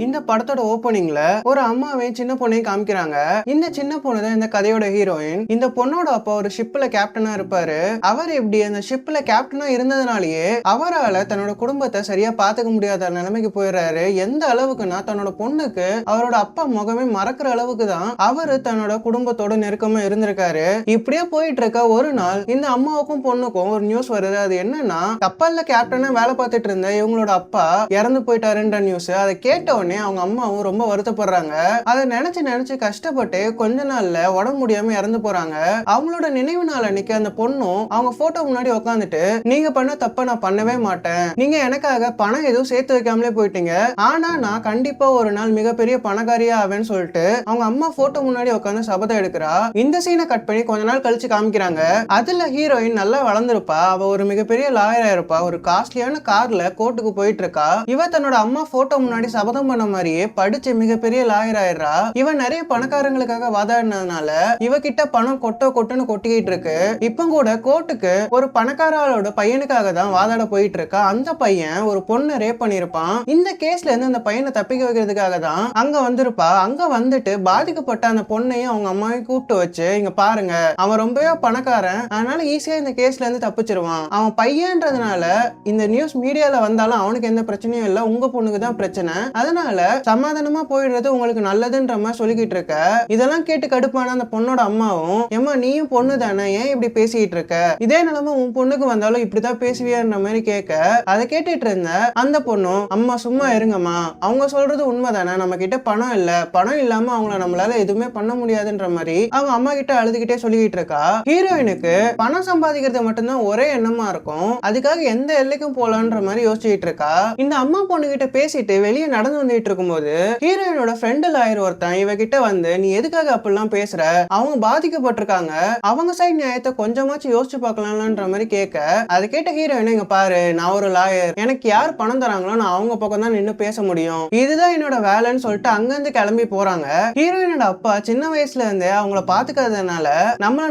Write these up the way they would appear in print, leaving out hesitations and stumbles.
இந்த படத்தோட ஓப்பனிங்ல ஒரு அம்மாவையும் சின்ன பொண்ணையும் காமிக்கிறாங்க. இந்த சின்ன பொண்ணு தான் இந்த கதையோட ஹீரோயின். இந்த பொண்ணோட அப்பா ஒரு ஷிப்ல கேப்டனா இருப்பாரு. அவர் எப்படி அந்த ஷிப்ல கேப்டனா இருந்ததுனாலயே அவரால தன்னோட குடும்பத்தை சரியா பாத்துக்க முடியாத நிலைமைக்கு போயிடுறாரு. எந்த அளவுக்குன்னா தன்னோட பொண்ணுக்கு அவரோட அப்பா முகமே மறக்கிற அளவுக்கு தான் அவரு தன்னோட குடும்பத்தோட நெருக்கமா இருந்திருக்காரு. இப்படியே போயிட்டு இருக்க ஒரு நாள் இந்த அம்மாவுக்கும் பொண்ணுக்கும் ஒரு நியூஸ் வருது. அது என்னன்னா கப்பல்ல கேப்டனா வேலை பார்த்துட்டு இருந்த இவங்களோட அப்பா இறந்து போயிட்டாருன்ற நியூஸ். அதை கேட்ட உடனே அவங்க அம்மாவும் ரொம்ப வருத்தப்படுறாங்க. அதை நினைச்சு நினைச்சு கஷ்டப்பட்டு கொஞ்ச நாள்ல உடம்பு முடியாம இறந்து போறாங்க. அவங்களோட நினைவு நாள் அன்னைக்கு அந்த பொண்ணும் அவங்க போட்டோ முன்னாடி உட்காந்துட்டு, நீங்க பண்ண தப்ப நான் பண்ணவே மாட்டேன், நீங்க எனக்காக பணம் எதுவும் சேர்த்து வைக்காமலே போயிட்டீங்க, ஆனா நான் கண்டிப்பா ஒரு நாள் மிகப்பெரிய பணக்காரியா ஆவேன்னு சொல்லிட்டு அவங்க அம்மா போட்டோ முன்னாடி உட்காந்து சபதம் எடுக்கிறா. இந்த சீனை கட் பண்ணி கொஞ்ச நாள் கழிச்சு காமிக்கிறாங்க. அதுல ஹீரோயின் நல்லா வளர்ந்துருப்பா. அவ ஒரு மிகப்பெரிய லாயரா இருப்பா. ஒரு காஸ்ட்லியான கார்ல கோர்ட்டுக்கு போயிட்டு இருக்கா. இவ தன்னோட அம்மா போட்டோ முன்னாடி சபதம் பண்ண மாதிரியே படிச்சு மிகப்பெரிய லாயர் ஆயிடுறா. இவன் நிறைய பணக்காரங்களுக்காக வாதாடினதுனால இவகிட்ட பணம் கொட்டுன்னு கொட்டிக்கிட்டு இருக்கு. இப்ப கூட கோர்ட்டுக்கு ஒரு பணக்காரோட பையனுக்காக தான் வாதாட போயிட்டு இருக்கா. அந்த பையன் ஒரு பொண்ணை ரேப் பண்ணிருப்பான். இந்த கேஸ்ல இருந்து அந்த பையனை தப்பிக்க வைக்கிறதுக்காக தான் அங்க வந்திருப்பா. அங்க வந்துட்டு பாதிக்கப்பட்ட அந்த பொண்ணையும் அவங்க அம்மாவையும் கூப்பிட்டு வச்சு, இங்க பாருங்க, அவன் ரொம்பவே பணக்காரன், அதனால ஈஸியா இந்த கேஸ்ல இருந்து தப்பிச்சிருவான், அவன் பையன்றதுனால இந்த நியூஸ் மீடியால வந்தாலும் அவனுக்கு எந்த பிரச்சனையும் இல்ல, உங்க பொண்ணுக்கு தான் பிரச்சனை, அதனால சமாதானமா போயிடுறது உங்களுக்கு நல்லதுன்ற மாதிரி சொல்லிக்கிட்டு இருக்க. இதெல்லாம் கேட்டு கடுப்பான அந்த பொண்ணோட அம்மாவும், ஏம்மா நீயும் பொண்ணு தானே, ஏன் இப்படி பேசிக்கிட்டு இருக்க, இதே நிலைமை உன் பொண்ணுக்கு வந்தாலும் இப்படிதான் பேசுவியான்ற மாதிரி கேட்க, அதை கேட்டுட்டு இருந்த அந்த பொண்ணும், அம்மா சும்மா இருங்கம்மா, அவங்க சொல்றது உண்மைதானே, நம்ம கிட்ட பணம் இல்ல, பணம் இல்லாம அவங்கள நம்மளால எதுவுமே பண்ண முடியாதுன்ற மாதிரி அவங்க அம்மா கிட்ட அழுதுகிட்டே சொல்லிக்கிட்டு இருக்கா. ஹீரோயினுக்கு பணம் சம்பாதிக்கிறது மட்டும்தான் ஒரே எண்ணமா இருக்கும். அதுக்காக எந்த எல்லைக்கும் போலான்ற மாதிரி யோசிச்சுட்டு இருக்கா. இந்த அம்மா பொண்ணு கிட்ட பேசிட்டு வெளியே நடந்து வந்துட்டு இருக்கும்போது ஹீரோயினோட ஃப்ரெண்ட் லாயர் ஒருத்தன் இவகிட்ட வந்து, நீ எதுக்காக அப்படிலாம் பேசுற, அவங்க பாதிக்கப்பட்டிருக்காங்க, அவங்க சைடு நியாயத்தை கொஞ்சமாச்சும் யோசிச்சு பார்க்கலாம்ன்ற மாதிரி கேட்க, அதை கேட்ட ஹீரோயின், இங்க பாரு, நான் ஒரு லாயர், எனக்கு யார் பணம் தராங்களோ நான் அவங்க பக்கம் தான் நின்று பேச முடியும், இதுதான் என்னோட வேலைன்னு சொல்லிட்டு அங்கிருந்து கிளம்பி போறாங்க. ஹீரோயினோட அப்பா சின்ன வயசுல இருந்தே அவங்கள பாத்துக்கிறதுனால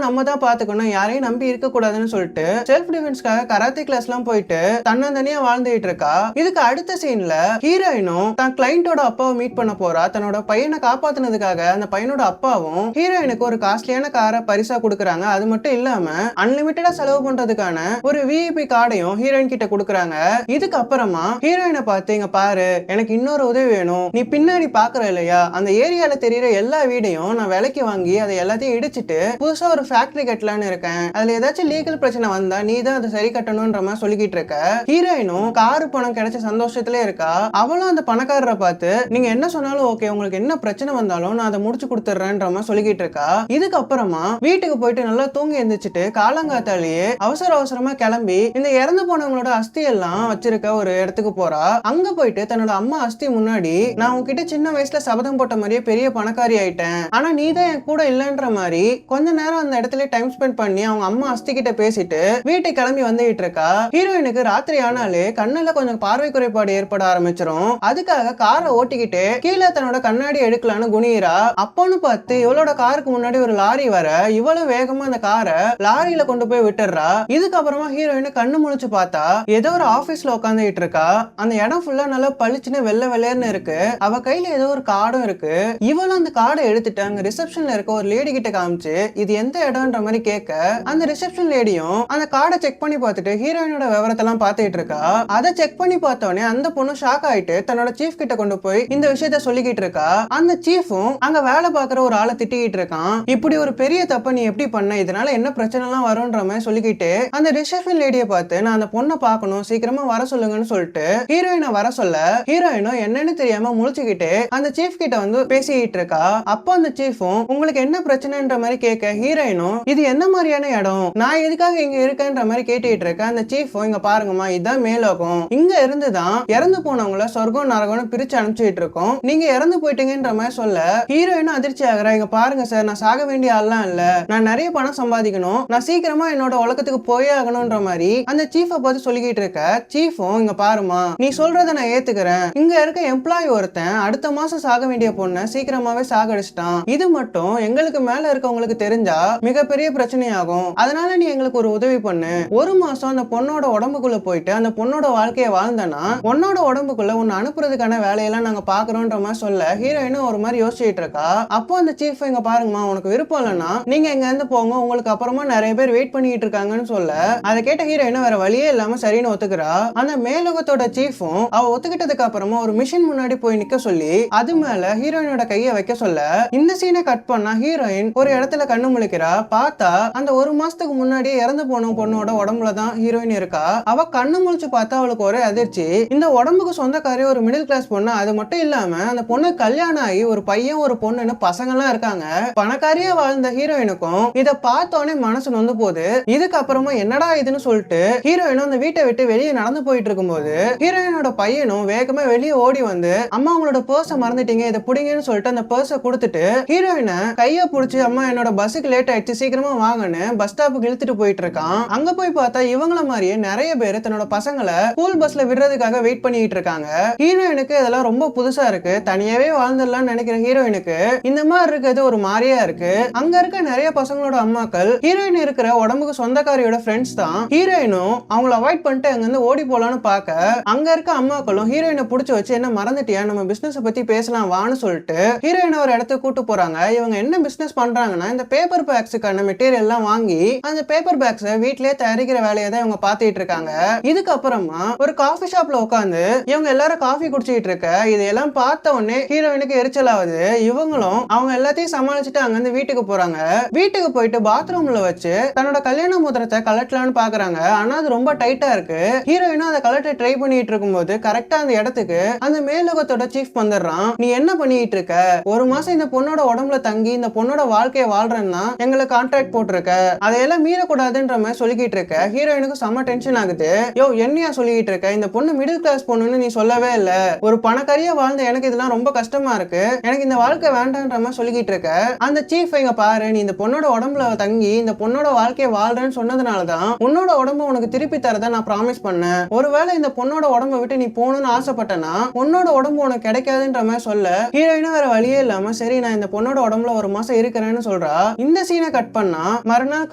நம்ம தான் பாத்துக்கணும், யாரையும் நம்பி இருக்க கூடாதுன்னு சொல்லிட்டு செல்ஃப் டிஃபென்ஸ்க்காக கராத்தே கிளாஸ் எல்லாம் போயிட்டு தன்னந்தனியா வாழ்ந்துட்டு இருக்கா. இதுக்கு அடுத்த சீன்ல ஹீரோயினும் தான் கிளைண்டோட அப்பாவை மீட் பண்ண போறா. தன்னோட பையனை காப்பாத்துனதுக்காக அந்த பையனோட அப்பாவும் ஹீரோயினுக்கு ஒரு காஸ்ட்லியான காரை பரிசா கொடுக்கறாங்க. அது மட்டும் இல்லாம அன்லிமிட்டடா செலவு பண்றதுக்கான ஒரு விஐபி கார்டையும் ஹீரோயின் கிட்ட கொடுக்கறாங்க. இதுக்கு அப்புறமா ஹீரோயினை பார்த்து, இங்க பாரு, எனக்கு இன்னொரு உதவி வேணும், நீ பின்னாடி பாக்குற இல்லையா, அந்த ஏரியால தெரியற எல்லா வீடையும் நான் விலைக்கு வாங்கி அதை எல்லாத்தையும் இடிச்சிட்டு புதுசா ஒரு ஃபேக்டரி கட்டலான்னு இருக்கேன், அதுல ஏதாச்சும் லீகல் பிரச்சனை வந்தா நீ தான் அதை சரி கட்டணும்ன்ற மாதிரி சொல்லிக்கிட்டு இருக்க. ஹீரோயினும் காரு பணம் கிடைச்ச சந்தோஷத்திலே இருக்கா. அவளும் அந்த பணக்காரரை பார்த்து, நீங்க என்ன சொன்னாலும் ஓகே, உங்களுக்கு என்ன பிரச்சனை வந்தாலும் நான் அதை முடிச்சு கொடுத்துறேன்ற மாதிரி சொல்லிக்கிட்டு இருக்கா. இதுக்கு அப்புறமா வீட்டுக்கு போயிட்டு நல்லா தூங்கி எந்திரிச்சிட்டு காலங்காத்தாலேயே அவசர அவசரமா கிளம்பி இந்த இறந்து போனவங்களோட அஸ்தி எல்லாம் வச்சிருக்க ஒரு இடத்துக்கு போறா. அங்க போயிட்டு தன்னோட அம்மா அஸ்தி முன்னாடி, நான் உன்கிட்ட சின்ன வயசுல சபதம் போட்ட மாதிரியே பெரிய பணக்காரி ஆயிட்டேன், ஆனா நீ தான் என் கூட இல்லன்ற மாதிரி கொஞ்ச நேரம் அந்த இடத்துல டைம் ஸ்பெண்ட் பண்ணி அவங்க அம்மா அஸ்தி கிட்ட பேசிட்டு வீட்டுக்கு கிளம்பி வந்துகிட்டு இருக்கா. ஹீரோயினுக்கு ராத்திரி ஆனாலே கண்ணுல கொஞ்சம் பார்வை குறைபாடு ஏற்பட ஆரம்பிச்சிரும். அதுக்காக காரை ஓட்டிக்கிட்டு கீழே தன்னோட கண்ணாடி எடுக்கலான்னு குனிறா. அப்போன்னு பார்த்து இவளோட காருக்கு முன்னாடி ஒரு லாரி வர, இவ்வளவு வேகமா அந்த காரை லாரியில கொண்டு போய் விட்டுறா. இதுக்கப்புறமா ஹீரோயின் கண்ணு முழிச்சு பார்த்தா ஏதோ ஒரு ஆபீஸ்ல உட்காந்துட்டு இருக்கா. அந்த இடம் ஃபுல்லா நல்லா பளிச்சுன்னு வெள்ளை வெள்ளையர்னு இருக்கு. அவ கையில ஏதோ ஒரு கார்டும் இருக்கு. இவளும் அந்த கார்டை எடுத்துட்டு அங்க ரிசப்ஷன்ல இருக்க ஒரு லேடி கிட்ட காமிச்சு, இது எந்த இடம்ன்ற மாதிரி கேட்க, அந்த ரிசப்ஷன் லேடியும் அந்த கார்டை செக் பண்ணி பார்த்துட்டு ஹீரோயினோட விவரத்தை எல்லாம் பார்த்துட்டு இருக்கா. அதை செக் பண்ணி பார்த்தோன்னே அந்த பொண்ணு ஷாக் ஆயிட்டு தன்னோட சீஃப் கிட்ட கொண்டு போய் இந்த விஷயத்த சொல்லிக்கிட்டு இருக்கா. அந்த சீஃபும் அங்க வேலை பார்க்குற ஒரு ஆளை திட்டிக்கிட்டு இருக்கான். இப்படி ஒரு பெரிய தப்ப நீ எப்படி பண்ண, இதனால என்ன பிரச்சனை எல்லாம் வரும்ன்ற மாதிரி சொல்லிக்கிட்டு அந்த ரிசப்ஷன் லேடியை பார்த்து, நான் அந்த பொண்ணை பார்க்கணும், சீக்கிரமா வர சொல்லுங்கன்னு சொல்லிட்டு ஹீரோயினை வர சொல்ல, ஹீரோயினும் என்னன்னு தெரியாம முழிச்சுக்கிட்டு அந்த சீஃப் கிட்ட வந்து பேசிக்கிட்டு இருக்கா. அப்போ அந்த சீஃபும் உங்களுக்கு என்ன பிரச்சனைன்ற மாதிரி கேட்க, ஹீரோயினும் இது என்ன மாதிரியான இடம், நான் எதுக்காக இங்க இருக்கேன்ற மாதிரி கேட்டுட்டு இருக்க. அந்த சீஃபும், இங்க பாருங்கம்மா, இதுதான் மேலோகம், இங்க இருந்துதான் இறந்து போனவங்கள சொர்க்கம் நரகம்னு பிரிச்சு அனுப்பிச்சுட்டு இருக்கோம், நீங்க இறந்து போயிட்டீங்கன்ற மாதிரி சொல்ல, ஹீரோயினும் அதிர்ச்சி ஆகுறா. இங்க பாருங்க சார், நான் சாக வேண்டிய ஆள்லாம் இல்ல, நான் நிறைய பணம் சம்பாதிக்கணும், நான் சீக்கிரமா என்னோட உலகத்துக்கு போயே ஆகணும்ன்ற மாதிரி அந்த சீஃபை பார்த்து சொல்லிக்கிட்டு இருக்க. சீஃபும், இங்க பாருமா, நீ சொல்றத நான் ஏத்துக்கிறேன், இங்க இருக்க எம்ப்ளாயி ஒருத்தன் அடுத்த மாசம் சாக வேண்டிய பொண்ணை சீக்கிரமாவே சாகடிச்சிட்டான், இது மட்டும் எங்களுக்கு மேல இருக்கவங்களுக்கு தெரிஞ்சா மிகப்பெரிய பிரச்சனையாகும், அதனால நீ எங்களுக்கு ஒரு உதவி பண்ணு, ஒரு மாசம் அந்த பொண்ணோட உடம்புக்குள்ள போயிட்டு அந்த பொண்ணோட வாழ்க்கையை வாழ்ந்தனா உன்னோட உடம்புக்குள்ள உன்னை அனுப்புறதுக்கான வேலையெல்லாம் நாங்க பாக்குறோம்ன்ற மாதிரி சொல்ல ஹீரோயினும் ஒரு மாதிரி யோசிச்சுட்டு இருக்கா. அப்போ அந்த சீஃப் இங்க பாருங்கம்மா, உனக்கு விருப்பம் இல்லைன்னா நீங்க எங்க இருந்து போங்க, உங்களுக்கு அப்புறமா நிறைய பேர் வெயிட் பண்ணிட்டு இருக்காங்கன்னு சொல்ல அதை கேட்ட ஹீரோயினும் வேற வழியே இல்லாம சரின்னு ஒத்துக்கிறா. அந்த மேலுகத்தோட சீஃபும் அவ ஒத்துக்கிட்டதுக்கு அப்புறமா ஒரு மிஷின் முன்னாடி போய் நிக்க சொல்லி அது மேல ஹீரோயினோட கையை வைக்க சொல்ல இந்த சீனை கட் பண்ணா ஹீரோயின் ஒரு இடத்துல கண்ணு முழிக்கிறா. பார்த்தா அந்த ஒரு மாசத்துக்கு முன்னாடியே இறந்து போன பொண்ணோட உடம்புல தான் ஹீரோயின் இருக்கா. அவ கண்ணு முழிச்சு பார்த்தா அவளுக்கு ஒரே அதிர்ச்சி. இந்த உடம்புக்கு சொந்தக்காரி ஒரு மிடில் கிளாஸ் பொண்ணு. அது மட்டும் இல்லாம அந்த பொண்ணு கல்யாணம் ஆகி ஒரு பையன் ஒரு பொண்ணுன்னு பசங்க எல்லாம் இருக்காங்க. பணக்காரியா வாழ்ந்த ஹீரோயினுக்கும் இத பார்த்தோன்னே மனசு நொந்து போகுது. இதுக்கப்புறமா என்னடா இதுன்னு சொல்லிட்டு ஹீரோயினும் அந்த வீட்டை விட்டு வெளியே நடந்து போயிட்டு இருக்கும்போது ஹீரோயினோட பையனும் வேகமா வெளியே ஓடி வந்து அம்மா உங்களோட பர்ஸை மறந்துட்டீங்க, இதை புடிங்கன்னு சொல்லிட்டு அந்த பர்ஸை கொடுத்துட்டு ஹீரோயினை கையை பிடிச்சி அம்மா என்னோட பஸ்ஸுக்கு லேட் ஆயிடுச்சு சீக்கிரமா வாங்கன்னு பஸ் ஸ்டாப்புக்கு இழுத்துட்டு போயிட்டு இருக்கான். அங்க போய் பார்த்தா இவங்கள மாதிரியே நிறைய பேர் தன்னோட பசங்களை ஸ்கூல் பஸ்ல விடுறதுக்காக வெயிட் பண்ணிட்டு இருக்காங்க. ஹீரோயினுக்கு இதெல்லாம் ரொம்ப புதுசா இருக்கு. தனியாவே வாழ்ந்துடலாம்னு நினைக்கிற ஹீரோயினுக்கு இந்த மாதிரி இருக்கிறது ஒரு மாதிரியா இருக்கு. அங்க இருக்க நிறைய பசங்களோட அம்மாக்கள் ஹீரோயின் இருக்கிற உடம்புக்கு சொந்தக்காரியோட ஃப்ரெண்ட்ஸ் தான். ஹீரோயினும் அவங்கள அவாய்ட் பண்ணிட்டு அங்க இருந்து ஓடி போலான்னு பார்க்க அங்க இருக்க அம்மாக்களும் ஹீரோயினை புடிச்சு வச்சு என்ன மறந்துட்டியா, நம்ம பிசினஸ் பத்தி பேசலாம் வான்னு சொல்லிட்டு ஹீரோயினை ஒரு இடத்துக்கு கூட்டு போறாங்க. இவங்க என்ன பிசினஸ் பண்றாங்கன்னா இந்த பேப்பர் பேக்ஸுக்கான மெட்டீரியல் எல்லாம் வாங்கி அந்த பேப்பர் பேக்ஸை வீட்லயே தயாரிக்கிற வேலையை தான் இவங்க பாத்துட்டு இருக்காங்க. இதுக்கப்புறமா ஒரு காஃபி ஷாப்ல உட்காந்து இவங்க எல்லாரும் காஃபி குடிச்சிட்டு இருக்க இதையெல்லாம் பார்த்த உடனே ஹீரோயினுக்கு எரிச்சல் ஆகுது. இவங்களும் அவங்க எல்லாத்தையும் சமாளிச்சுட்டு அங்க இருந்து வீட்டுக்கு போறாங்க. வீட்டுக்கு போயிட்டு பாத்ரூம்ல வச்சு தன்னோட கல்யாண மோதிரத்தை கலட்டலான்னு பாக்குறாங்க. ஆனா அது ரொம்ப டைட்டா இருக்கு. ஹீரோயினும் அதை கலட்ட ட்ரை பண்ணிட்டு இருக்கும்போது கரெக்டா அந்த இடத்துக்கு அந்த மேலுகத்தோட சீஃப் வந்துடுறான். நீ என்ன பண்ணிட்டு இருக்க, ஒரு மாசம் இந்த பொண்ணோட உடம்புல தங்கி இந்த பொண்ணோட வாழ்க்கையை வாழ்றேன்னா எங்களை கான்ட்ராக்ட் போட்டிருக்க, அதையெல்லாம் மீறக்கூடாதுன்ற மாதிரி சொல்லிக்கிட்டு இருக்க. ஹீரோயினுக்கு செம்ம டென்ஷன் ஆகுது. யோ என்னையா சொல்லிட்டு இருக்க, இந்த பொண்ணு மிடில் கிளாஸ் பொண்ணுன்னு நீ சொல்லவே இல்ல, ஒரு பணக்காரியா வாழ்ந்த எனக்கு இதெல்லாம் ரொம்ப கஷ்டமா இருக்கு, எனக்கு இந்த வாழ்க்கை வேண்டான்ற மாதிரி சொல்லிக்கிட்டு இருக்க. அந்த சீஃப் இங்க பாரு, நீ இந்த பொண்ணோட உடம்புல தங்கி இந்த பொண்ணோட வாழ்க்கையை வாழ்றேன்னு சொன்னதுனாலதான் உன்னோட உடம்பு உனக்கு திருப்பி தரத நான் ப்ராமிஸ் பண்ணேன். ஒருவேளை இந்த பொண்ணோட உடம்பை விட்டு நீ போகணும்னு ஆசைப்பட்டனா உன்னோட உடம்பு உனக்கு கிடைக்காதுன்ற மாதிரி சொல்ல ஹீரோயினும் வேற வழியே இல்லாம சரி நான் இந்த பொண்ணோட உடம்புல ஒரு மாசம் இருக்கிறேன்னு சொல்றா. இந்த சீனை கட் பண்ணா மறுநாள்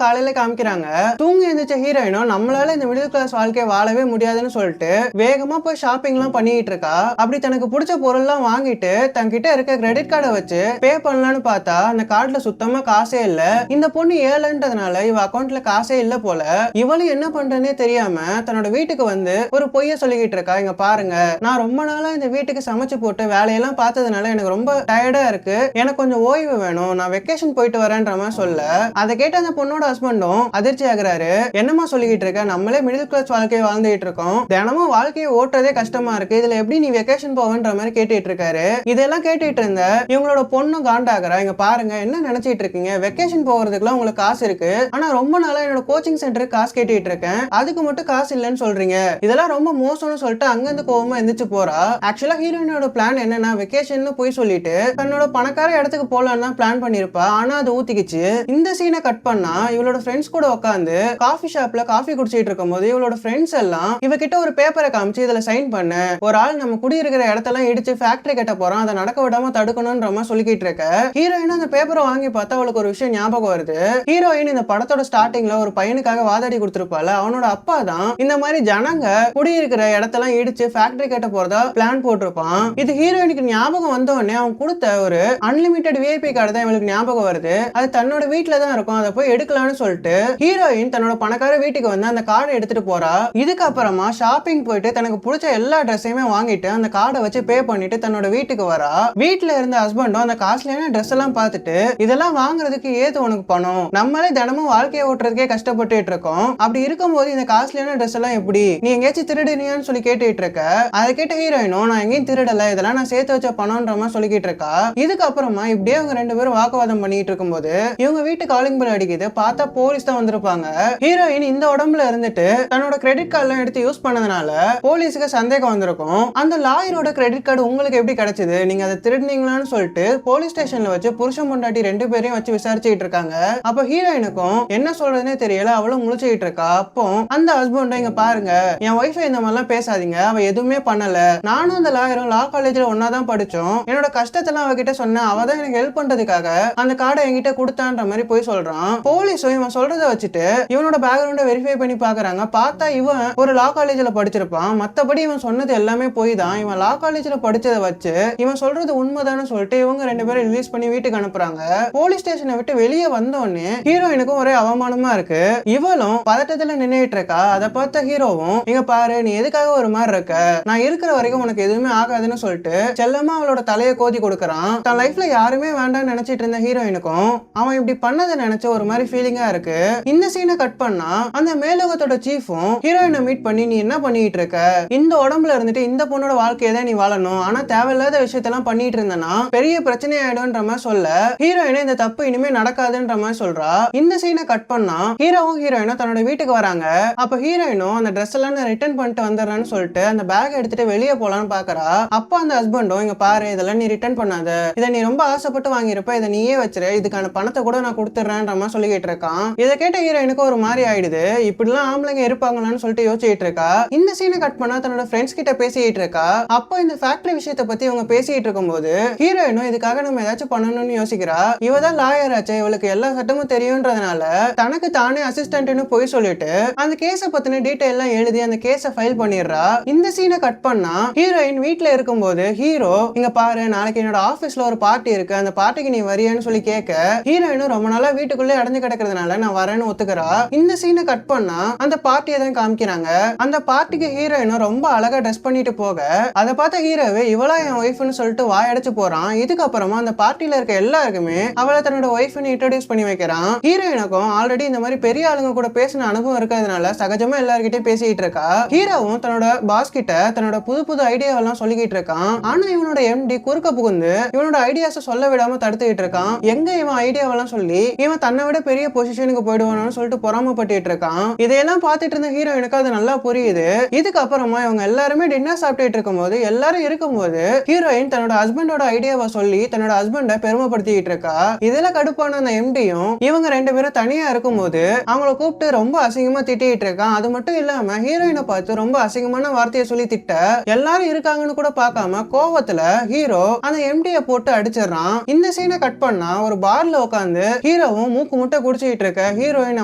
காலையில காமிக்கிறாங்க. தூங்கி எழுந்திரிச்ச ஹீரோயினும் நம்மளால இந்த மிடில் கிளாஸ் வாழ்க்கையை வாழவே முடியாதுன்னு சொல்லிட்டு வேகமா போய் ஷாப்பிங் எல்லாம் பண்ணிட்டு இருக்கா. அப்படி தனக்கு பிடிச்ச பொருள் எல்லாம் வாங்கிட்டு தன்கிட்ட இருக்க கிரெடிட் கார்டை வச்சு பே பண்ணலான்னு பார்த்தா அந்த கார்டுல சுத்தமா காசே இல்ல. இந்த பொண்ணு ஏழன்றதுனால இவ அக்கௌண்ட்ல காசே இல்ல போல. இவளும் என்ன பண்றேன்னே தெரியாம தன்னோட வீட்டுக்கு வந்து ஒரு பொய்ய சொல்லிக்கிட்டு இருக்கா. இங்க பாருங்க, நான் ரொம்ப நாளா இந்த வீட்டுக்கு சமைச்சு போட்டு வேலையெல்லாம் பார்த்ததுனால எனக்கு ரொம்ப டயர்டா இருக்கு, எனக்கு கொஞ்சம் ஓய்வு வேணும், நான் வெக்கேஷன் போயிட்டு வரேன்ற மாதிரி சொல்ல அதை கேட்ட அந்த பொண்ணோட ஹஸ்பண்டும் அதிர்ச்சி ஆகுறாரு. என்னமா சொல்லிக்கிட்டு இருக்க, நம்மளே மிடில் கிளாஸ் வாழ்க்கையை வாழ்ந்துட்டு இருக்கோம், தினமும் வாழ்க்கையை ஓட்டுறதே கஷ்டமா இருக்கு, இதுல எப்படி நீ வெக்கேஷன் போவன்ற மாதிரி கேட்டுட்டு இருக்காரு. இதெல்லாம் கேட்டுட்டு இருந்த இவங்களோட பொண்ணும் காண்டாகிறா. இங்க பாருங்க, என்ன நினைச்சிட்டு இருக்கீங்க, வெக்கேஷன் போறதுக்குலாம் உங்களுக்கு காசு இருக்கு, ஆனா ரொம்ப நாளா என்னோட கோச்சிங் சென்டருக்கு காசு கேட்டுட்டு இருக்கேன், அதுக்கு மட்டும் காசு இல்லைன்னு சொல்றீங்க, இதெல்லாம் ரொம்ப மோசம்னு சொல்லிட்டு அங்கிருந்து கோவமா எந்திரிச்சு போறா. ஆக்சுவலா ஹீரோயினோட பிளான் என்னன்னா வெக்கேஷன் போய் சொல்லிட்டு தன்னோட பணக்கார இடத்துக்கு போலான்னு தான் பிளான் பண்ணிருப்பா. ஆனா அது ஊத்திக்கிச்சு. இந்த சீனை கட் பண்ணா இவளோட ஃப்ரெண்ட்ஸ் கூட உட்காந்து காஃபி ஷாப்ல காஃபி குடிச்சிட்டு இருக்கும்போது இவளோட ஃப்ரெண்ட்ஸ் எல்லாம் இவகிட்ட ஒரு பேப்பரை காமிச்சு இதுல சைன் பண்ணு, ஒரு ஆள் நம்ம குடியிருக்கிற இடத்தெல்லாம் இடிச்சு ஃபேக்டரி கட்ட போறோம், அதை நடக்க விடாம தடுக்கணும்ன்ற மாதிரி சொல்லிக்கிட்டு இருக்க. ஹீரோயின் அந்த பேப்பரை வாங்கி பார்த்தா அவளுக்கு ஒரு விஷயம் ஞாபகம் வருது. ஹீரோயின் இந்த படத்தோட ஸ்டார்டிங்ல ஒரு பையனுக்காக வாதாடி கொடுத்திருப்பால, அவனோட அப்பா தான் இந்த மாதிரி ஜனங்க குடியிருக்கிற இடத்தெல்லாம் இடிச்சு ஃபேக்டரி கட்ட போறதா பிளான் போட்டிருப்பான். இது ஹீரோயினுக்கு ஞாபகம் வந்த உடனே அவன் கொடுத்த ஒரு அன்லிமிட்டெட் விஐபி கார்டு தான் இவளுக்கு ஞாபகம் வருது. அது தன்னோட வீட்டுல தான் இருக்கும், அதை போய் எடுக்கலாம்னு சொல்லிட்டு ஹீரோயின் தன்னோட பணக்கார வீட்டுக்கு வந்து அந்த கார்டை எடுத்துட்டு போறா. இதுக்கப்புறமா ஷாப்பிங் போயிட்டு தனக்கு பிடிச்ச எல்லா ட்ரெஸ்ஸையுமே வாங்கிட்டு அந்த கார்டை வச்சு பே பண்ணிட்டு தன்னோட வீட்டுக்கு வரா. வீட்டுல இருந்த ஹஸ்பண்டும் அந்த காஸ்ட்லியான ட்ரெஸ் எல்லாம் பார்த்துட்டு இதெல்லாம் வாங்குறதுக்கு ஏது உனக்கு பணம், நம்மளே தினமும் வாழ்க்கையை ஓட்டுறதுக்கே கஷ்டப்பட்டு இருக்கோம், அப்படி இருக்கும்போது இந்த காஸ்ட்லியான ட்ரெஸ் எல்லாம் எப்படி, நீ எங்கேயாச்சும் திருடுனியான்னு சொல்லி கேட்டுட்டு இருக்க. அதை கேட்ட ஹீரோயினும் நான் எங்கேயும் திருடல, இதெல்லாம் நான் சேர்த்து வச்ச பணம்ன்ற மாதிரி சொல்லிக்கிட்டு இருக்கா. இதுக்கப்புறமா இப்படியே அவங்க ரெண்டு பேரும் வாக்குவாதம் பண்ணிட்டு இருக்கும்போது இவங்க வீட்டு காலிங் பெல் அடிக்குது. பார்த்தா போலீஸ் தான் வந்திருப்பாங்க. ஹீரோயின் இந்த உடம்புல இருந்துட்டு தன்னோட கிரெடிட் கார்டு எல்லாம் எடுத்து யூஸ் பண்ணதுனால போலீஸுக்கு சந்தேகம் வந்திருக்கும். அந்த லாயரோட கிரெடிட் கார்டு உங்களுக்கு எப்படி கிடைச்சது, நீங்க அதை திருடுனீங்களான்னு சொல்லிட்டு போலீஸ் ஸ்டேஷன்ல வச்சு புருஷன் பொண்டாட்டி ரெண்டு பேரையும் வச்சு விசாரிச்சுட்டு இருக்காங்க. அப்ப ஹீரோயினுக்கும் என்ன சொல்றதுனே தெரியல, அவளும் முழிச்சுட்டு இருக்கா. அப்போ அந்த ஹஸ்பண்ட் இங்க பாருங்க, என் ஒய்ஃபை இந்த மாதிரிலாம் பேசாதீங்க, அவ எதுவுமே பண்ணல, நானும் அந்த லாயரும் லா காலேஜ்ல ஒன்னாதான் படிச்சோம், என்னோட கஷ்டத்தெல்லாம் அவகிட்ட சொன்னேன், அவதான் எனக்கு ஹெல்ப் பண்றதுக்காக அந்த கார்டை என்கிட்ட கொடுத்தான்ற மாதிரி போய் சொல்றான். போலீஸும் இவன் சொல்றதை வச்சுட்டு இவனோட பேக்ரவுண்டை வெரிஃபை பண்ணி பாக்குறாங்க. பார்த்தா இவன் ஒரு லா காலேஜ்ல படிச்சிருப்பான், மத்தபடி இவன் சொன்னது எல்லாமே போய் தான், இவன் லா லா காலேஜ்ல படிச்சதை வச்சு இவன் சொல்றது உண்மைதான்னு சொல்லிட்டு இவங்க 2 பேரும் ரிலீஸ் பண்ணி வீட்டுக்கு அனுப்புறாங்க. போலீஸ் ஸ்டேஷனை விட்டு வெளியே வந்தோடனே ஹீரோயினுக்கும் ஒரே அவமானமா இருக்கு. இவளும் பதட்டத்துல நின்னுட்டு இருக்கா. அதை பார்த்த ஹீரோவும், இங்க பாரு நீ எதுக்காக ஒரு மாதிரி இருக்க, நான் இருக்கிற வரைக்கும் உனக்கு எதுவுமே ஆகாதுன்னு சொல்லிட்டு செல்லமா அவளோட தலையை கோதி கொடுக்கறான். தன் லைஃப்ல யாருமே வேண்டாம்னு நினைச்சிட்டு இருந்த ஹீரோயினுக்கும் அவன் இப்படி பண்ணதை நினைச்ச ஒரு மாதிரி ஃபீலிங்கா இருக்கு. இந்த சீனை கட் பண்ணா அந்த மேலோகத்தோட சீஃபும் ஹீரோயினை மீட் பண்ணி, நீ என்ன பண்ணிட்டு இருக்க, இந்த உடம்புல இருந்துட்டு இந்த பொண்ணோட வாழ்க்கையை தான் நீ வாழணும், ஆனா தேவையில்லாத விஷயத்தெல்லாம் பண்ணிட்டு இருந்தனா பெரிய பிரச்சனை ஆயிடும்ன்ற மாதிரி சொல்ல ஹீரோயினை இந்த தப்பு இனிமே நடக்காதுன்ற மாதிரி சொல்றா. இந்த சீனை கட் பண்ணா ஹீரோவும் ஹீரோயினும் தன்னோட வீட்டுக்கு வராங்க. அப்ப ஹீரோயினும் அந்த ட்ரெஸ் எல்லாம் ரிட்டர்ன் பண்ணிட்டு வந்துடுறேன்னு சொல்லிட்டு அந்த பேக் எடுத்துட்டு வெளியே போலான்னு பாக்குறா. அப்ப அந்த ஹஸ்பண்டும், இங்க பாரு இதெல்லாம் நீ ரிட்டர்ன் பண்ணாத, இதை நீ ரொம்ப ஆசைப்பட்டு வாங்கியிருப்ப, இதை நீயே வச்சிரு, இதுக்கான பணத்தை கூட நான் கொடுத்துறேன்ற மாதிரி சொல்லிக்கிட்டு இருக்கான். இதை கேட்ட ஹீரோயினுக்கு ஒரு மாதிரி ஆயிடுது. இப்படிலாம் ஆம்பளைங்க இருப்பாங்களான்னு சொல்லிட்டு யோசிச்சுட்டு இருக்கா. இந்த சீனை கட் பண்ணா தன்னோட ஃப்ரெண்ட்ஸ் கிட்ட பேசிட்டு இருக்கா. அப்போ இந்த ஃபேக்டரி விஷயத்தை பத்தி இவங்க பேசிட்டு இருக்கும்போது ஹீரோயினும் இதுக்காக நம்ம ஏதாச்சும் பண்ணணும்னு யோசிக்கிறா. இவதான் லாயர் ஆச்சு, இவளுக்கு எல்லா சட்டமும் தெரியும்ன்றதுனால தனக்கு தானே அசிஸ்டன்ட்னு போய் சொல்லிட்டு அந்த கேஸ பத்தின டீடைல் எல்லாம் எழுதி அந்த கேஸ ஃபைல் பண்ணிடுறா. இந்த சீனை கட் பண்ணா ஹீரோயின் வீட்ல இருக்கும்போது ஹீரோ, இங்க பாரு நாளைக்கு என்னோட ஆபீஸ்ல ஒரு பார்ட்டி இருக்கு, அந்த பார்ட்டிக்கு நீ வரியான்னு சொல்லி கேட்க ஹீரோயினும் ரொம்ப நாளா வீட்டுக்குள்ளே அடைஞ்சு கிடக்கிறதுனால நான் வரேன்னு ஒத்துக்கிறா. இந்த சீனை கட் பண்ணா அந்த பார்ட்டியை தான் காமிக்கிறாங்க. அந்த பார்ட்டிக்கு ஹீரோயினும் ரொம்ப அழகா ட்ரெஸ் பண்ணிட்டு போக அதை பார்த்த ஹீரோவே இவளா என் ஒய்ஃப்னு சொல்லிட்டு வாயடைச்சு போறான். இதுக்கப்புறமா அந்த பார்ட்டியில இருக்க எல்லாருக்குமே அவளை தன்னோட ஒய்ஃப்னு இன்ட்ரோடியூஸ் பண்ணி வைக்கிறான். ஹீரோயினுக்கும் ஆல்ரெடி இந்த மாதிரி பெரிய ஆளுங்க கூட பேசின அனுபவம் இருக்கிறதுனால சகஜமா எல்லார்கிட்டயும் பேசிட்டு இருக்கா. ஹீரோவும் தன்னோட பாஸ் கிட்ட தன்னோட புது புது ஐடியாவெல்லாம் சொல்லிக்கிட்டு இருக்கான். ஆனா இவனோட எம்டி குறுக்க புகுந்து இவனோட ஐடியாஸை சொல்ல விடாம தடுத்துக்கிட்டு இருக்கான். எங்க இவன் ஐடியாவெல்லாம் சொல்லி இவன் தன்னை விட பெரிய பொசிஷனுக்கு போயிடுவானு சொல்லிட்டு பொறாமப்பட்டு இருக்கான். இதையெல்லாம் பார்த்துட்டு இருந்த ஹீரோயினுக்கு அது நல்லா புரியுது. இதுக்கப்புறமா இவங்க எல்லாருமே டின்னர் சாப்பிட்டு இருக்கும்போது எல்லாரும் இருக்கும்போது ஹீரோயின் தன்னோட ஹஸ்பண்டோட ஐடியாவை சொல்லி தன்னோட ஹஸ்பண்டை பெருமைப்படுத்திட்டு இருக்கா. இதுல கடுப்பான அந்த எம்டியும் இவங்க 2 பேரும் தனியா இருக்கும்போது அவங்கள கூப்பிட்டு ரொம்ப அசிங்கமா திட்டிட்டு இருக்கான். அது மட்டும் இல்லாம ஹீரோயினை பார்த்து ரொம்ப அசிங்கமான வார்த்தையை சொல்லி திட்ட எல்லாரும் இருக்காங்கன்னு கூட பார்க்காம கோவத்துல ஹீரோ அந்த எம்டிய போட்டு அடிச்சிடறான். இந்த சீனை கட் பண்ணா ஒரு பார்ல உட்காந்து ஹீரோவும் மூக்கு முட்டை குடிச்சிட்டு இருக்க ஹீரோயின்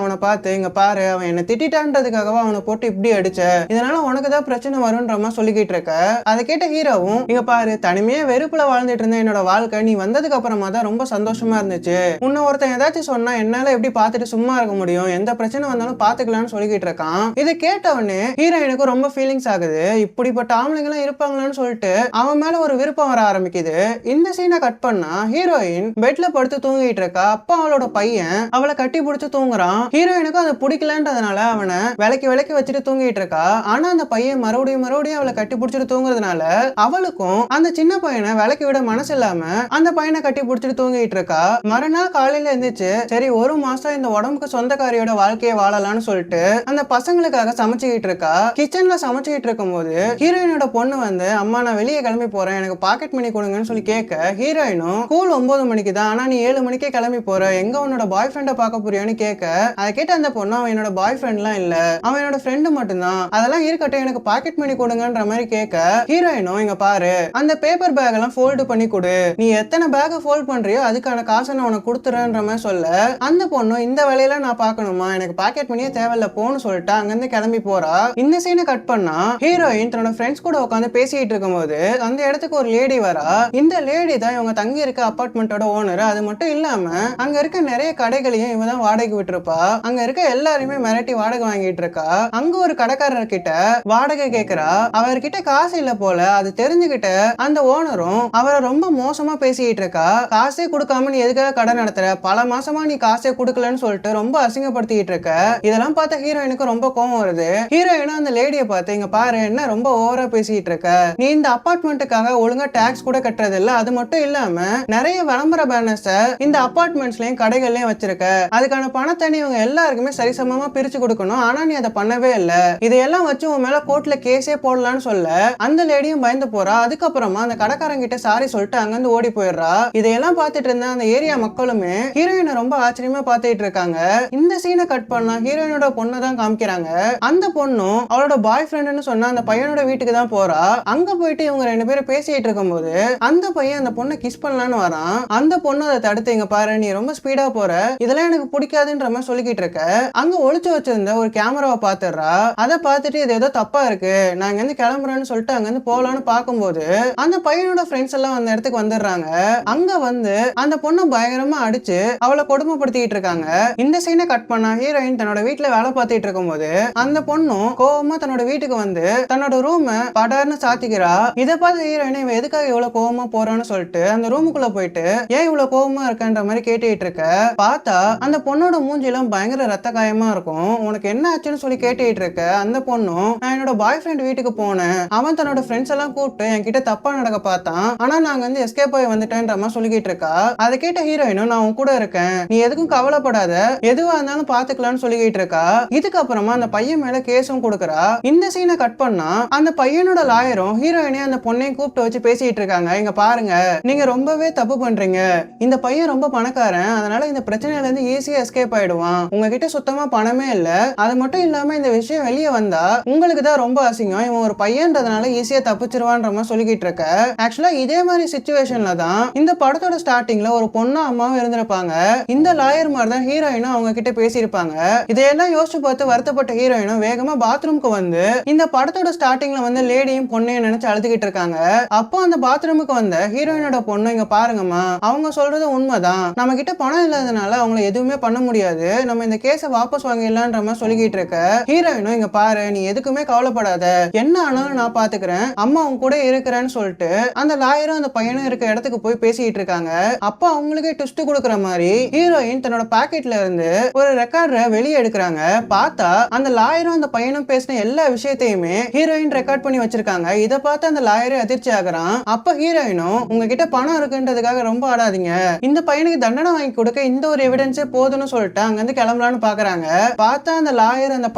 அவனை பார்த்து, இங்க பாரு அவன் என்ன திட்டான்றதுக்காகவா அவனை போட்டு இப்படி அடிச்ச, இதனால உனக்கு தான் பிரச்சனை வரும்ன்ற மாதிரி சொல்லிக்கிட்டு இருக்க. அதை கேட்ட ஹீரோவும், இங்க பாரு தனிமையே வெறுப்புல வாழ்ந்துட்டு இருந்த என்னோட வாழ்க்கை நீ வந்ததுக்கு அப்புறமா தான் ரொம்ப சந்தோஷமா இருந்துச்சு, உன்னை ஒருத்தன் ஏதாச்சும் சொன்னா என்னால எப்படி பார்த்துட்டு சும்மா இருக்க முடியும், எந்த பிரச்சனை வந்தாலும் பாத்துக்கலாம்னு சொல்லிக்கிட்டு இருக்கான். இதை கேட்டவனே ஹீரோயினுக்கு ரொம்ப ஃபீலிங்ஸ் ஆகுது. இப்படிப்பட்ட ஆம்பளைங்க எல்லாம் இருப்பாங்களான்னு சொல்லிட்டு அவன் மேல ஒரு விருப்பம் வர ஆரம்பிக்குது. இந்த சீனை கட் பண்ணா ஹீரோயின் பெட்ல படுத்து தூங்கிட்டு இருக்கா. அப்ப அவளோட பையன் அவளை கட்டி பிடிச்சு தூங்குறான். ஹீரோயினுக்கு அது பிடிக்கலன்றதுனால அவனை விலைக்கு வச்சுட்டு தூங்கிட்டு இருக்கா. ஆனா அந்த பையன் மறுபடியும் அவளை கட்டி பிடிச்சிட்டு தூங்குறதுனால அவளுக்கும் அந்த சின்ன பையனை விலைக்கு விட மனசு இல்லாம அந்த பையனை கட்டி பிடிச்சிட்டு தூங்கிட்டு இருக்கா. மறுநாள் காலையில இருந்துச்சு, சரி ஒரு மாசம் இந்த உடம்புக்கு சொந்தக்காரியோட வாழ்க்கையை வாழலாம்னு சொல்லிட்டு அந்த பசங்களுக்காக சமைச்சுக்கிட்டு இருக்கா. கிச்சன்ல சமைச்சுக்கிட்டு இருக்கும் போது ஹீரோயினோட பொண்ணு வந்து, அம்மா நான் வெளியே கிளம்பி போறேன், எனக்கு பாக்கெட் மணி கொடுங்கன்னு சொல்லி கேட்க ஹீரோயினும், ஸ்கூல் 9 மணிக்கு தான், ஆனா நீ 7 மணிக்கே கிளம்பி போற, எங்க உன்னோட பாய் ஃப்ரெண்ட பார்க்க போறியான்னு கேட்க அதை கேட்ட அந்த பொண்ணு, அவன் என்னோட பாய் ஃப்ரெண்ட்லாம் இல்ல, அவன் என்னோட ஃப்ரெண்டு மட்டும்தான், அதெல்லாம் இருக்கட்டும் எனக்கு பாக்கெட் மணி கொடுங்கன்ற மாதிரி கேட்க ஹீரோயினும், இங்க பாரு அந்த பேப்பர் பேக் எல்லாம் ஃபோல்டு பண்ணி கொடு, நீ எத்தனை பேக் ஃபோல்ட் பண்றியோ அதுக்கான காசை நான் உனக்கு கொடுத்துறேன்ற மாதிரி சொல்ல அந்த பொண்ணு, இந்த வேலையில நான் பார்க்கணுமா, எனக்கு பாக்கெட் மணியே தேவையில்ல போன்னு சொல்லிட்டு அங்கிருந்து கிளம்பி போறா. இந்த சீனை கட் பண்ணா ஹீரோயின் தன்னோட ஃப்ரெண்ட்ஸ் கூட உட்காந்து பேசிட்டு இருக்கும்போது அந்த இடத்துக்கு ஒரு லேடி வரா. இந்த லேடி தான் இவங்க தங்கி இருக்க அபார்ட்மெண்டோட ஓனர். அது மட்டும் இல்லாம அங்க இருக்க நிறைய கடைகளையும் இவ தான் வாடகைக்கு விட்டுருப்பா. அங்க இருக்க எல்லாருமே மிரட்டி வாடகை வாங்கிட்டு இருக்கா. அங்க ஒரு கடைக்காரர் கிட்ட வாடகை கேக்குறா. அவர்கிட்ட காசு இல்ல போல. அது தெரிஞ்சுக்கிட்ட அந்த ஓனரும் அவரை ரொம்ப மோசமா பேசிட்டு இருக்கா. காசே கொடுக்காம நீ எதுக்காக கடை நடத்துற, பல மாசமா நீ காசே கொடுக்கலன்னு சொல்லிட்டு ரொம்ப அசிங்கப்படுத்திட்டு இருக்க. இதெல்லாம் பார்த்த ஹீரோயினுக்கு ரொம்ப கோவம் வருது. ஹீரோயினும் அந்த லேடியை பார்த்து, இங்க பாரு என்ன ரொம்ப ஓவரா பேசிட்டு இருக்க, நீ இந்த அபார்ட்மெண்ட்டுக்காக ஒழுங்கா டாக்ஸ் கூட கட்டுறது இல்ல, அது மட்டும் இல்லாம நிறைய விளம்பர பேனர்ஸ் இந்த அபார்ட்மெண்ட்ஸ்லயும் கடைகள்லயும் வச்சிருக்க, அதுக்கான பணத்தை நீ இவங்க எல்லாருக்குமே சரிசமமா பிரிச்சு கொடுக்கணும், ஆனா நீ அதை பண்ணவே இல்ல, இதையெல்லாம் வச்சு உன் மேல கோர்ட்ல கேஸே போடலான்னு சொல்ல அந்த லேடியும் பயந்து போறா. அதுக்கப்புறமா அந்த கடைக்காரங்கிட்ட சாரி சொல்லிட்டு அங்கிருந்து ஓடி போயிடுறா. இதையெல்லாம் பார்த்துட்டு இருந்த அந்த ஏரியா மக்களுமே ஹீரோயினை ரொம்ப ஆச்சரியமா பார்த்துட்டு இருக்காங்க. இந்த சீனை கட் பண்ணா ஹீரோயினோட பொண்ணை தான் காமிக்கிறாங்க. அந்த பொண்ணும் அவளோட பாய் ஃப்ரெண்டுன்னு சொன்னா அந்த பையனோட வீட்டுக்கு தான் போறா. அங்க போயிட்டு இவங்க 2 பேரும் பேசிட்டு இருக்கும்போது அந்த பையன் அந்த பொண்ணை கிஸ் பண்ணலான்னு வரான். அந்த பொண்ணு அதை தடுத்து, இங்க பாரு நீ ரொம்ப ஸ்பீடா போற, இதெல்லாம் எனக்கு பிடிக்காதுன்ற மாதிரி சொல்லிக்கிட்டு இருக்க. அங்க ஒளிச்சு வச்சிருந்த ஒரு கேமராவை பாத்துடுறா. அதை பார்த்துட்டு இது ஏதோ தப்பா இருக்கு, நான் இங்க இருந்து கிளம்புறேன்னு சொல்லிட்டு அங்க இருந்து போக போலான்னு பாக்கும்போது அந்த பையனோட ஃப்ரெண்ட்ஸ் எல்லாம் அந்த இடத்துக்கு வந்துடுறாங்க. அங்க வந்து அந்த பொண்ணை பயங்கரமா அடிச்சு அவளை கொடுமைப்படுத்திட்டு இருக்காங்க. இந்த சீனை கட் பண்ணா ஹீரோயின் தன்னோட வீட்டுல வேலை பார்த்துட்டு இருக்கும்போது அந்த பொண்ணும் கோவமா தன்னோட வீட்டுக்கு வந்து தன்னோட ரூம் படார்னு சாத்திக்கிறா. இதை பார்த்து ஹீரோயின் இவன் எதுக்காக இவ்வளவு கோவமா போறான்னு சொல்லிட்டு அந்த ரூமுக்குள்ள போயிட்டு ஏன் இவ்வளவு கோவமா இருக்கன்ற மாதிரி கேட்டுட்டு இருக்க. பார்த்தா அந்த பொண்ணோட மூஞ்சிலாம் பயங்கர ரத்த காயமா இருக்கும். உனக்கு என்ன ஆச்சுன்னு சொல்லி கேட்டுட்டு இருக்க. அந்த பொண்ணும் நான் என்னோட பாய் ஃப்ரெண்ட் வீட்டுக்கு போனேன், அவன் தன்னோட ஃப்ரெண்ட்ஸ் எல்லாம் கூப்பிட்டு என்கிட்ட தப்பா நடக்க பார்த்தான், ஆனா நாங்க வந்து எஸ்கேப் ஆகி வந்துட்டேன்ற மாதிரி சொல்லிக்கிட்டு இருக்கா. அதை கேட்ட ஹீரோயினும் நான் உன் கூட இருக்கேன், நீ எதுக்கும் கவலைப்படாத, எதுவா இருந்தாலும் பாத்துக்கலாம்னு சொல்லிக்கிட்டு இருக்கா. இதுக்கப்புறமா அந்த பையன் மேல கேஸும் கொடுக்கறா. இந்த சீனை கட் பண்ணா அந்த பையனோட லாயரும் ஹீரோயினையும் அந்த பொண்ணையும் கூப்பிட்டு வச்சு பேசிட்டு இருக்காங்க. இங்க பாருங்க, நீங்க ரொம்பவே தப்பு பண்றீங்க, இந்த பையன் ரொம்ப பணக்காரன், அதனால இந்த பிரச்சனையில இருந்து ஈஸியா எஸ்கேப் ஆயிடுவான், உங்ககிட்ட சுத்தமா பணமே இல்ல, அது மட்டும் இல்லாம இந்த விஷயம் வெளியே வந்தா உங்களுக்கு தான் ரொம்ப அசிங்கம், இவன் ஒரு பையன்றதுனால ஈஸியா தப்பிச்சிருவான்ற மாதிரி சொல்லிக்கிட்டு இருக்க. ஆக்சுவலா இதே மாதிரி சிச்சுவேஷன்ல தான் இந்த படத்தோட ஸ்டார்டிங்ல ஒரு பொண்ணு அம்மாவும் இருந்திருப்பாங்க. இந்த லாயர் மாதிரி தான் ஹீரோயினும் அவங்க கிட்ட பேசியிருப்பாங்க. இதையெல்லாம் யோசிச்சு பார்த்து வருத்தப்பட்ட ஹீரோயினும் வேகமா பாத்ரூமுக்கு வந்து இந்த படத்தோட ஸ்டார்டிங்ல வந்து லேடியும் பொண்ணையும் நினைச்சு அழுதுகிட்டு இருக்காங்க. அப்போ அந்த பாத்ரூமுக்கு வந்த ஹீரோயினோட பொண்ணு இங்க பாருங்கம்மா, அவங்க சொல்றது உண்மைதான், நம்ம கிட்ட பணம் இல்லாதனால அவங்கள எதுவுமே பண்ண முடியாது, நம்ம இந்த கேஸை வாபஸ் வாங்கிடலான்ற மாதிரி சொல்லிக்கிட்டு இருக்க. ஹீரோயினும் இங்க பாரு, நீ எதுக்குமே கவலைப்படாத, என்ன ஆனாலும் நான் பாத்துக்கிறேன், அம்மா அவங்க கூட இருக்கிறேன்னு சொல்லிட்டு அந்த லாயரும் அந்த பையனும் இருக்க இடத்துக்கு போய் பேசிட்டு இருக்காங்க. அப்போ அவங்களுக்கே ட்விஸ்ட் கொடுக்குற மாதிரி ஹீரோயின் தன்னோட பாக்கெட்ல இருந்து ஒரு ரெக்கார்டரை வெளியே எடுக்கிறாங்க. பார்த்தா அந்த லாயரும் அந்த பையனும் பேசின எல்லா விஷயத்தையுமே ஹீரோயின் ரெக்கார்ட் பண்ணி வச்சிருக்காங்க. இதை பார்த்து அந்த லாயரே அதிர்ச்சி ஆகுறான். அப்ப ஹீரோயினும் உங்ககிட்ட பணம் இருக்குன்றதுக்காக ரொம்ப ஆடாதீங்க, இந்த பையனுக்கு தண்டனை வாங்கி கொடுக்க இந்த ஒரு எவிடன்ஸே போதும்னு சொல்லிட்டு அங்க இருந்து கிளம்பலான்னு பாக்குறாங்க. பார்த்தா அந்த லாயர் அந்த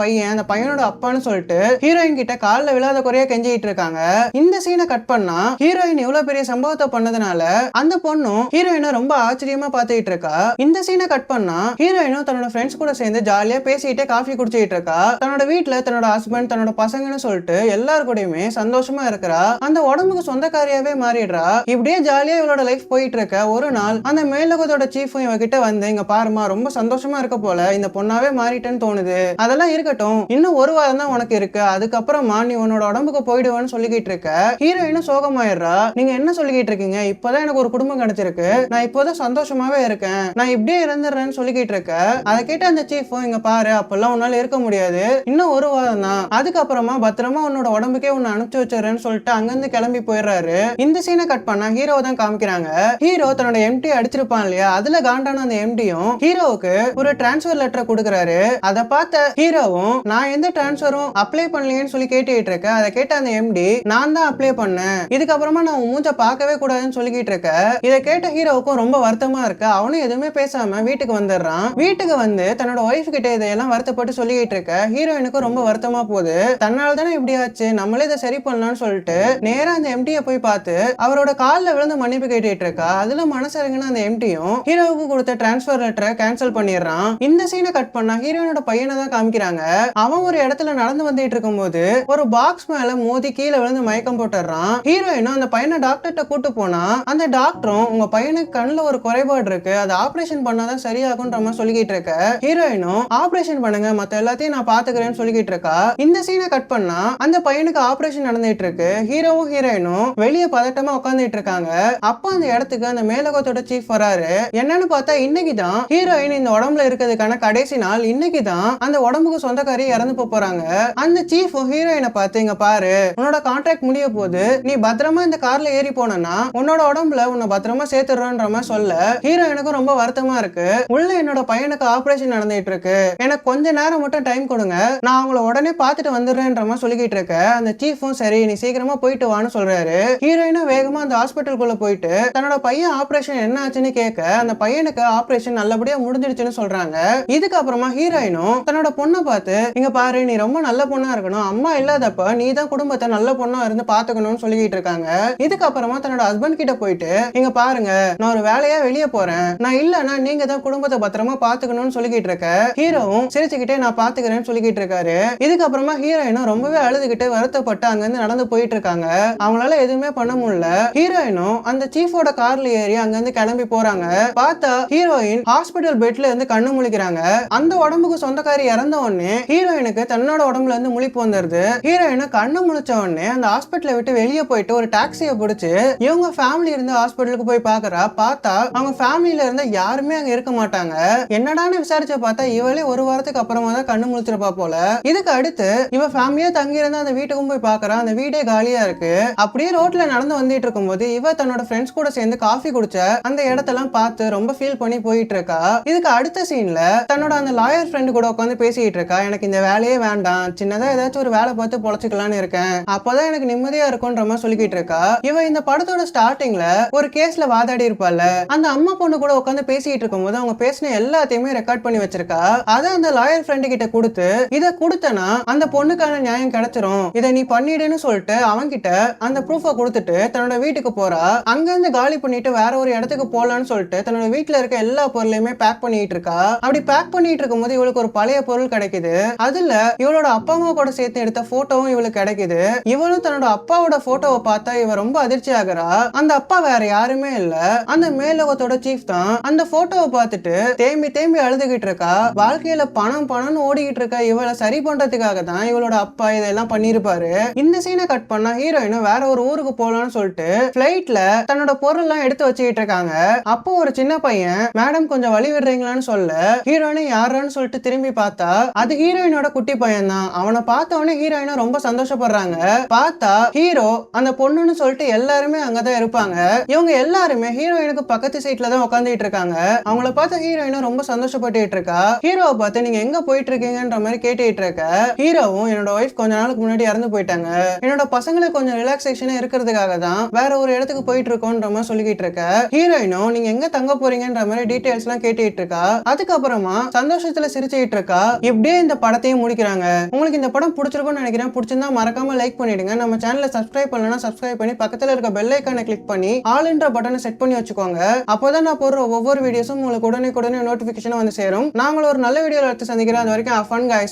பையனோட அப்பான்னு சொல்லிட்டு ஹீரோயின் கிட்ட காலில் விழாத குறையா கெஞ்சிட்டு இருக்காங்க. இந்த சீனை கட் பண்ணா ஹீரோயின் இவ்வளவு பெரிய சம்பவத்தை பண்ணதுனால அந்த பொண்ணும் ஹீரோயினை ரொம்ப ஆச்சரியமா பாத்துக்கிட்டு இருக்கா. இந்த சீனை கட் பண்ணா ஹீரோயினும் தன்னோட ஃப்ரெண்ட்ஸ் கூட சேர்ந்து ஜாலியா பேசிட்டே காஃபி குடிச்சிட்டு இருக்கா. தன்னோட வீட்டுல தன்னோட ஹஸ்பண்ட் தன்னோட பசங்கன்னு சொல்லிட்டு எல்லாரு கூடயுமே சந்தோஷமா இருக்கிறா. அந்த உடம்புக்கு சொந்தக்காரியாவே மாறிடுறா. இப்படியே ஜாலியா இவளோட லைஃப் போயிட்டு இருக்க. ஒரு நாள் அந்த மேலோகத்தோட சீஃபும் இவகிட்ட வந்து இங்க பாருமா, ரொம்ப சந்தோஷமா இருக்க போல, இந்த பொண்ணாவே மாறிட்டேன்னு தோணுது, அதெல்லாம் இருக்கட்டும், இன்னும் ஒரு வாரம் தான் உனக்கு இருக்கு, அதுக்கப்புறமா நீ உன்னோட உடம்புக்கு போயிடுவேன்னு சொல்லிக்கிட்டு இருக்க. ஹீரோயினும் சோகமாயிடுறா. நீங்க என்ன சொல்லிக்கிட்டு இருக்கீங்க, இப்பதான் எனக்கு ஒரு குடும்பம் கிடைச்சிருக்கு, நான் இப்போதான் சந்தோஷமாவே இருக்கேன், நான் இப்படியே இருந்துடுறேன்னு சொல்லிக்கிட்டு இருக்க. அதை கேட்ட அந்த சீஃபும் இங்க பாரு, அப்பெல்லாம் உன்னால இருக்க முடியாது, இன்னும் ஒரு வாரம் தான், அதுக்கப்புறமா பத்திரமா உன்னோட உடம்புக்கே உன்னை அனுப்பிச்சு வச்சிடறேன்னு சொல்லிட்டு அங்கிருந்து கிளம்பி போயிடுறாரு. இந்த சீனை கட் பண்ணா ஹீரோ தான் காமிக்கிறாங்க. ஹீரோ தன்னோட எம்டி அடிச்சிருப்பான் இல்லையா, அதுல காண்டான அந்த எம்டியும் ஹீரோவுக்கு ஒரு டிரான்ஸ்ஃபர் லெட்டர் கொடுக்குறாரு. அதை பார்த்த ஹீரோவும் நான் எந்த டிரான்ஸ்ஃபரும் அப்ளை பண்ணலையேன்னு சொல்லி கேட்டுட்டு இருக்க. அதை கேட்ட அந்த எம்டி நான் தான் அப்ளை பண்ணேன், இதுக்கப்புறமா நான் உன் மூஞ்ச பார்க்கவே கூடாதுன்னு சொல்லிக்கிட்டு இருக்க. இதை கேட்ட ஹீரோவுக்கும் ரொம்ப வருத்தமா இருக்கு. அவனும் எதுவுமே பேசாம வீட்டுக்கு வந்துடுறான். வீட்டுக்கு வந்து தன்னோட ஒய்ஃப் கிட்ட இதையெல்லாம் வருத்தப்பட்டு சொல்லிக்கிட்டு இருக்க. ஹீரோயினுக்கு ரொம்ப வருத்தமா போகுது. தன்னால தானே இப்படி ஆச்சு, நம்மளே இதை சரி பண்ணலாம்னு சொல்லிட்டு நேரா அந்த எம்டியை போய் பார்த்து அவரோட காலில் விழுந்து மன்னிப்பு கேட்டுட்டு இருக்கா. அதுல மனசரங்கன்னு அந்த எம்டியும் ஹீரோவுக்கு கொடுத்த டிரான்ஸ்ஃபர் லெட்டரை கேன்சல் பண்ணிடுறான். இந்த சீனை கட் பண்ணா ஹீரோயினோட பையனை தான் காமிக்கிறாங்க. அவன் ஒரு இடத்துல நடந்து வந்துட்டு இருக்கும்போது ஒரு பாக்ஸ் மேல மோதி கீழே விழுந்து மயக்கம் போட்டுறான். ஹீரோயினும் அந்த பையனை டாக்டர்கிட்ட கூட்டு போனா அந்த டாக்டரும் உங்க பையனுக்கு கண்ணுல ஒரு குறைபாடு இருக்கு, அது ஆபரேஷன் பண்ணாதான் சரியாகுன்ற மாதிரி சொல்லிக்கிட்டு இருக்க. ஹீரோயினும் ஆபரேஷன் பண்ணுங்க, மத்த எல்லாத்தையும் நான் பாத்துக்கிறேன்னு சொல்லிக்கிட்டு இருக்கா. இந்த சீனை கட் பண்ணா அந்த பையனுக்கு ஆபரேஷன் நடந்துட்டு இருக்கு. ஹீரோவும் ஹீரோயினும் வெளியே பதட்டமா உட்காந்துட்டு இருக்காங்க. அப்ப அந்த இடத்துக்கு அந்த மேலோகத்தோட சீஃப் வராரு. என்னன்னு பார்த்தா இன்னைக்குதான் ஹீரோயின் இந்த உடம்புல இருக்கிறதுக்கான கடைசி நாள். இன்னைக்குதான் அந்த உடம்புக்கு சொந்தக்காரி இறந்து போறாங்க. அந்த சீஃப் ஹீரோயினை பார்த்து இங்க பாரு, உன்னோட கான்ட்ராக்ட் முடிய போது, நீ பத்திரமா இந்த கார்ல ஏறி போனா உன்னோட உடம்புல உன்னை பத்திரமா சேர்த்துடுறோன்ற மாதிரி சொல்ல ஹீரோயினுக்கும் ரொம்ப வருத்தமா இருக்கு. உள்ள என்னோட பையனுக்கு ஆபரேஷன் நடந்துட்டு இருக்கு, எனக்கு கொஞ்ச நேரம் மட்டும் டைம் கொடுங்க, நான் அவங்கள உடனே பார்த்துட்டு வந்துடுறேன்ற மாதிரி சொல்லிக்கிட்டு இருக்க. அந்த சீஃபும் சரி நீ சீக்கிரமா போயிட்டு வான்னு சொல்றாரு. ஹீரோயினும் வேகமா அந்த ஹாஸ்பிட்டலுக்குள்ள போயிட்டு தன்னோட பையன் ஆபரேஷன் என்ன ஆச்சுன்னு கேட்க அந்த பையனுக்கு ஆபரேஷன் நல்லபடியா முடிஞ்சிடுச்சுன்னு சொல்றாங்க. இதுக்கப்புறமா ஹீரோயினும் தன்னோட பொண்ணை பார்த்து இங்க பாரு, நீ ரொம்ப நல்ல பொண்ணா இருக்கணும், அம்மா இல்லாதப்ப நீ தான் குடும்பத்தை நல்ல பொண்ணா இருந்து பாத்துக்கணும்னு சொல்லிக்கிட்டு இருக்காங்க. இதுக்கப்புறமா தன்னோட ஹஸ்பண்ட் கிட்ட போயிட்டு இங்க பாருங்க, நான் ஒரு வேலையா வெளியே போறேன், நான் இல்லன்னா நீங்க தான் குடும்பத்தை பத்திரமா பாத்துக்கணும்னு சொல்லிக்கிட்டு இருக்க. ஹீரோவும் சிரிச்சுக்கிட்டே நான் பாத்துக்கிறேன்னு சொல்லிக்கிட்டு இருக்காரு. இதுக்கப்புறமா ஹீரோயினும் ரொம்பவே அழுதுகிட்டு வருத்தப்பட்டு அங்க இருந்து நடந்து போயிட்டு இருக்காங்க. அவங்களால எதுவுமே பண்ண முடியல. ஹீரோயினும் அந்த சீஃபோட கார்ல ஏறி அங்க இருந்து கிளம்பி போறாங்க. பார்த்தா ஹீரோயின் ஹாஸ்பிட்டல் பெட்ல இருந்து கண்ணு முழிக்கிறாங்க. அந்த உடம்புக்கு சொந்தக்காரி இறந்த உடனே ஹீரோயினுக்கு தன்னோட உடம்புல இருந்து முழிப்பு வந்துருது. ஹீரோயினு கண்ணு முழிச்ச உடனே அந்த ஹாஸ்பிட்டலை விட்டு வெளியே போயிட்டு ஒரு டாக்ஸியை பிடிச்சு இவங்க ஃபேமிலி இருந்த ஹாஸ்பிட்டலுக்கு போய் பாக்குறா. பார்த்தா அவங்க ஃபேமிலியில இருந்த யாருமே அங்க இருக்க மாட்டாங்க. என்னடான்னு விசாரிச்சு பார்த்தா இவளே ஒரு வாரத்துக்கு அப்புறமா தான் கண்ணு முழிச்சிருப்பா போல. இதுக்கு அடுத்து இவ ஃபேமிலியா தங்கி இருந்தா அந்த வீட்டுக்கும் போய் பாக்குறா. அந்த வீடே காலியா இருக்கு. அப்படியே ரோட்ல நடந்து வந்துட்டு இருக்கும்போது இவ தன்னோட ஃப்ரெண்ட்ஸ் கூட சேர்ந்து காஃபி குடிச்ச அந்த இடத்தெல்லாம் பார்த்து ரொம்ப ஃபீல் பண்ணி போயிட்டு இருக்கா. இதுக்கு அடுத்த சீன்ல தன்னோட அந்த லாயர் ஃப்ரெண்டு கூட உட்காந்து பேசிட்டு இருக்கா. எனக்கு இந்த வேலையே வேண்டாம், சின்னதா ஏதாச்சும் ஒரு வேலை பார்த்து பொழைச்சிக்கலான்னு இருக்கேன், அப்பதான் எனக்கு நிம்மதியா இருக்கும்ன்ற மாதிரி சொல்லிக்கிட்டு இருக்கா. இவ இந்த படத்தோட ஸ்டார்டிங்ல ஒரு கேஸ்ல வாதாடி இருப்பால, அந்த அம்மா பொண்ணு கூட உட்காந்து பேசிட்டு இருக்கும்போது அவங்க பேசின எல்லாத்தையுமே ரெக்கார்ட் பண்ணி வச்சிருக்கா. அதை அந்த லாயர் ஃப்ரெண்டு கிட்ட கொடுத்து இதை கொடுத்தனா அந்த பொண்ணுக்கான நியாயம் கிடைச்சிரும், இதை நீ பண்ணிடுன்னு சொல்லிட்டு அவன்கிட்ட அந்த ப்ரூஃபை கொடுத்துட்டு தன்னோட வீட்டுக்கு போறா. அங்க இருந்து காலி பண்ணிட்டு வேற ஒரு இடத்துக்கு போலான்னு சொல்லிட்டு தன்னோட வீட்டுல இருக்க எல்லா பொருளையுமே பேக் பண்ணிட்டு இருக்கா. அப்படி பேக் பண்ணிட்டு இருக்கும்போது இவளுக்கு ஒரு பழைய பொருள் கிடைக்குது. அதுல இவளோட அப்பா அம்மா கூட சேர்த்து எடுத்த போட்டோவும் இவளுக்கு கிடைக்குது. இவளும் தன்னோட அப்பாவோட போட்டோவை பார்த்தா இவ ரொம்ப அதிர்ச்சி ஆகுறா. அந்த அப்பா வேற யாருமே இல்ல, அந்த மேலோகத்தோட சீஃப் தான். அந்த போட்டோவை பார்த்துட்டு தேம்பி தேம்பி அழுதுகிட்டு இருக்கா. வாழ்க்கையில பணம் பணம்னு ஓடிக்கிட்டு இருக்க இவளை சரி பண்றதுக்காக தான் இவளோட அப்பா இதெல்லாம் பண்ணிருப்பாரு. இந்த சீனை கட் பண்ணா ஹீரோயினும் வேற ஒரு ஊருக்கு போலான்னு சொல்லிட்டு பிளைட்ல தன்னோட பொருள் எல்லாம் எடுத்து வச்சுக்கிட்டு இருக்காங்க. அப்போ ஒரு சின்ன பையன் மேடம் கொஞ்சம் வழி விடுறீங்களான்னு சொல்ல ஹீரோயினை யாருன்னு சொல்லிட்டு திரும்பி பார்த்தா அது ஹீரோயினோட குட்டி பையன் தான். அவனை பார்த்த உடனே ஹீரோயினும் ரொம்ப சந்தோஷப்படுறாங்க. பார்த்தா ஹீரோ அந்த பொண்ணுன்னு சொல்லிட்டு எல்லாருமே அங்கதான் இருப்பாங்க. இவங்க எல்லாருமே ஹீரோயினுக்கு பக்கத்து சீட்ல தான் உட்காந்துட்டு இருக்காங்க. அவங்கள பார்த்து ஹீரோயினும் ரொம்ப சந்தோஷப்பட்டு இருக்கா. ஹீரோவை பார்த்து நீங்க எங்க போயிட்டு இருக்கீங்கன்ற மாதிரி கேட்டுட்டு இருக்க. ஹீரோவும் என்னோட ஒய்ஃப் கொஞ்ச நாளுக்கு முன்னாடி இறந்து போயிட்டாங்க, என்னோட பசங்களுக்கு கொஞ்சம் ரிலாக்ஸேஷனா இருக்கிறதுக்காக தான் வேற ஒரு இடத்துக்கு போயிட்டு இருக்கோன்ற மாதிரி சொல்லிக்கிட்டு இருக்க. ஹீரோயினும் நீங்க எங்க தங்க போறீங்கன்ற மாதிரி டீடைல்ஸ் எல்லாம் கேட்டுட்டு இருக்கா. அதுக்கப்புறமா சந்தோஷத்துல சிரிச்சுட்டு இருக்கா. இப்படியே இந்த படத்தையும் முடிக்கிறாங்க. உங்களுக்கு இந்த படம் பிடிச்சிருக்கும்னு நினைக்கிறேன். பிடிச்சிருந்தா மறக்காம லைக் பண்ணிடுங்க. நம்ம சேனலை சப்ஸ்கிரைப் பண்ணலன்னா சப்ஸ்கிரைப் பண்ணி பக்கத்துல இருக்க பெல் ஐகானை கிளிக் பண்ணி ஆல்ன்ற பட்டனை செட் பண்ணி வச்சுக்கோங்க. அப்போதான் நான் போடுற ஒவ்வொரு வீடியோஸும் உங்களுக்கு உடனே நோட்டிபிகேஷன் வந்து சேரும். நான் உங்களை ஒரு நல்ல வீடியோல எடுத்து சந்திக்கிறேன். அது வரைக்கும் ஃபன் गाइस.